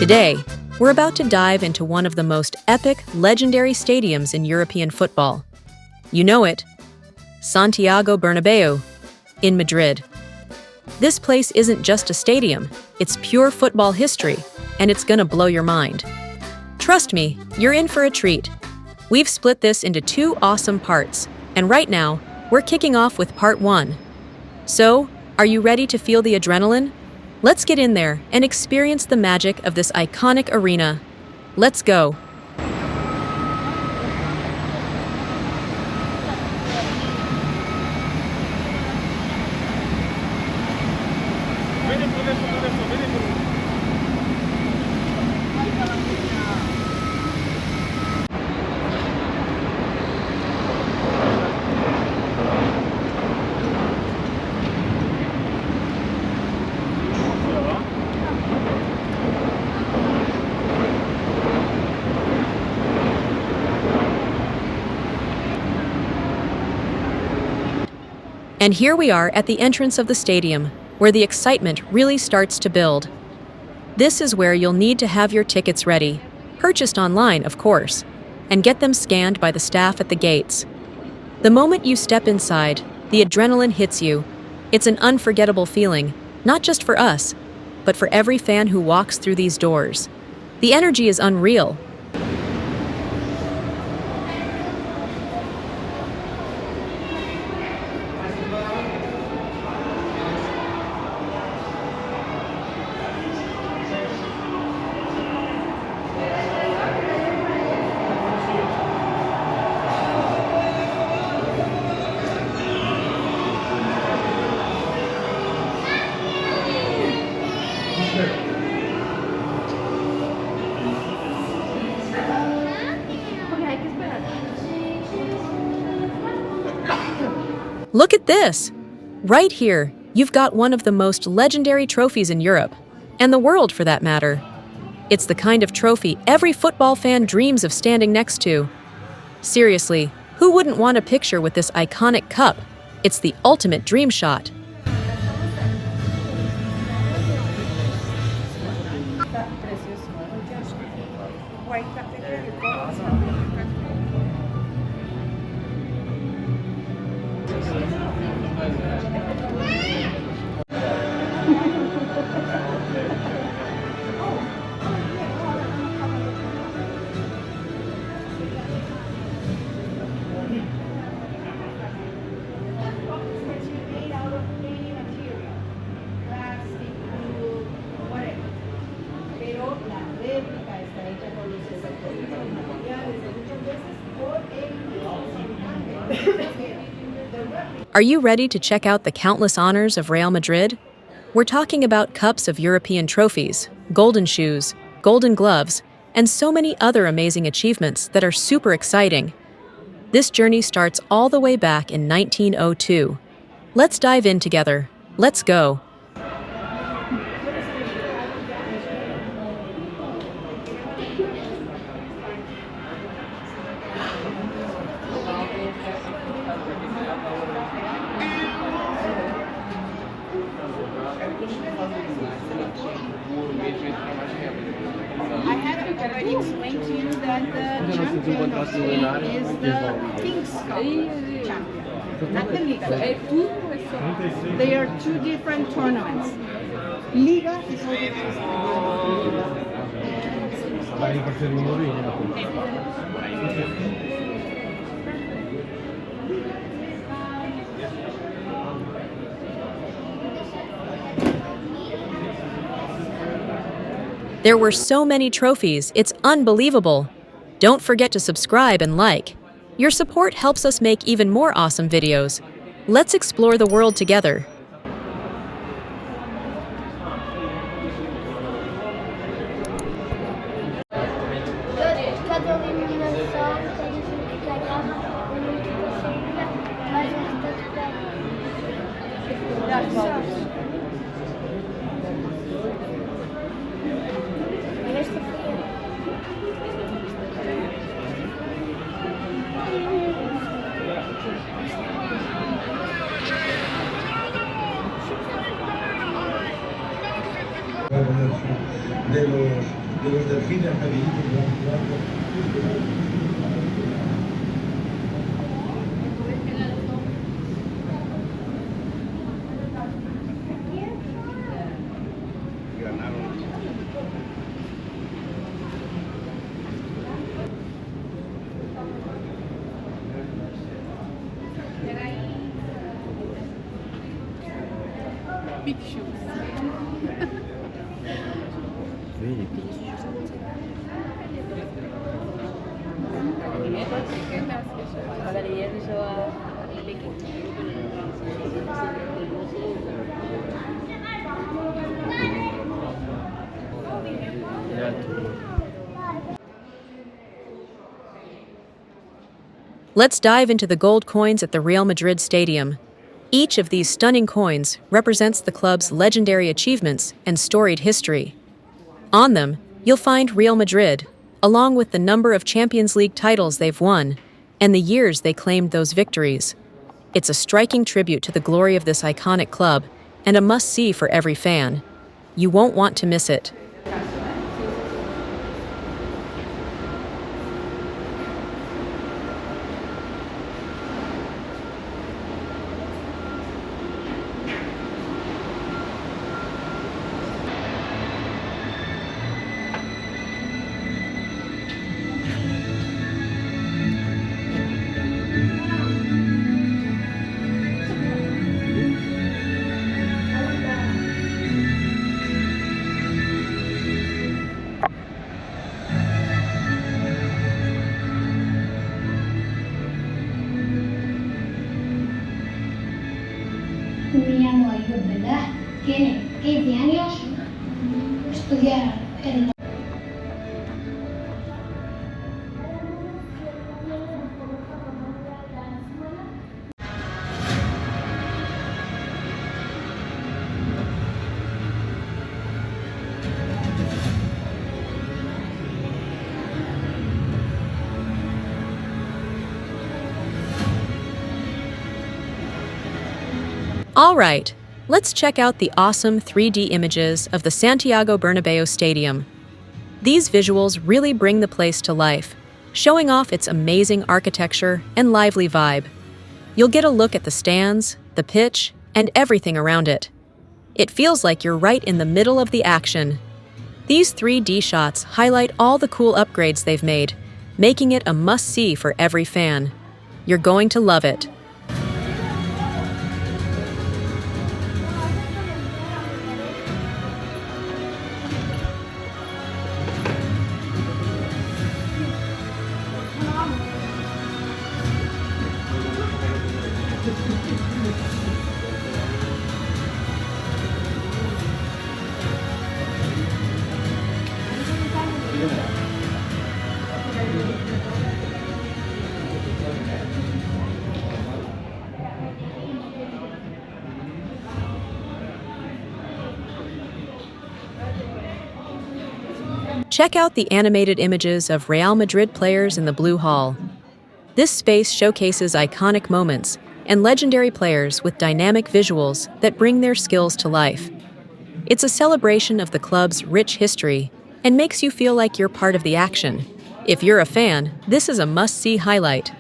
Today, we're about to dive into one of the most epic, legendary stadiums in European football. You know it, Santiago Bernabéu, in Madrid. This place isn't just a stadium, it's pure football history, and it's gonna blow your mind. Trust me, you're in for a treat. We've split this into two awesome parts, and right now, we're kicking off with part 1. So, are you ready to feel the adrenaline? Let's get in there and experience the magic of this iconic arena. Let's go. And here we are at the entrance of the stadium, where the excitement really starts to build. This is where you'll need to have your tickets ready, purchased online, of course, and get them scanned by the staff at the gates. The moment you step inside, the adrenaline hits you. It's an unforgettable feeling, not just for us, but for every fan who walks through these doors. The energy is unreal. Look at this! Right here, you've got one of the most legendary trophies in Europe, and the world for that matter. It's the kind of trophy every football fan dreams of standing next to. Seriously, who wouldn't want a picture with this iconic cup? It's the ultimate dream shot. Are you ready to check out the countless honors of Real Madrid? We're talking about cups of European trophies, golden shoes, golden gloves, and so many other amazing achievements that are super exciting. This journey starts all the way back in 1902. Let's dive in together. Let's go. I had already explained to you that the champion of Spain is the King's Cup champion, not the Liga. They are two different tournaments. Liga is There were so many trophies, it's unbelievable. Don't forget to subscribe and like. Your support helps us make even more awesome videos. Let's explore the world together. de los Big shoes. Really? Let's dive into the gold coins at the Real Madrid Stadium. Each of these stunning coins represents the club's legendary achievements and storied history. On them, you'll find Real Madrid, along with the number of Champions League titles they've won and the years they claimed those victories. It's a striking tribute to the glory of this iconic club and a must-see for every fan. You won't want to miss it. Me llamo Ayub, ¿verdad? Tiene 15 años, estudiar en la... All right, let's check out the awesome 3D images of the Santiago Bernabéu Stadium. These visuals really bring the place to life, showing off its amazing architecture and lively vibe. You'll get a look at the stands, the pitch, and everything around it. It feels like you're right in the middle of the action. These 3D shots highlight all the cool upgrades they've made, making it a must-see for every fan. You're going to love it. Check out the animated images of Real Madrid players in the Blue Hall. This space showcases iconic moments and legendary players with dynamic visuals that bring their skills to life. It's a celebration of the club's rich history and makes you feel like you're part of the action. If you're a fan, this is a must-see highlight.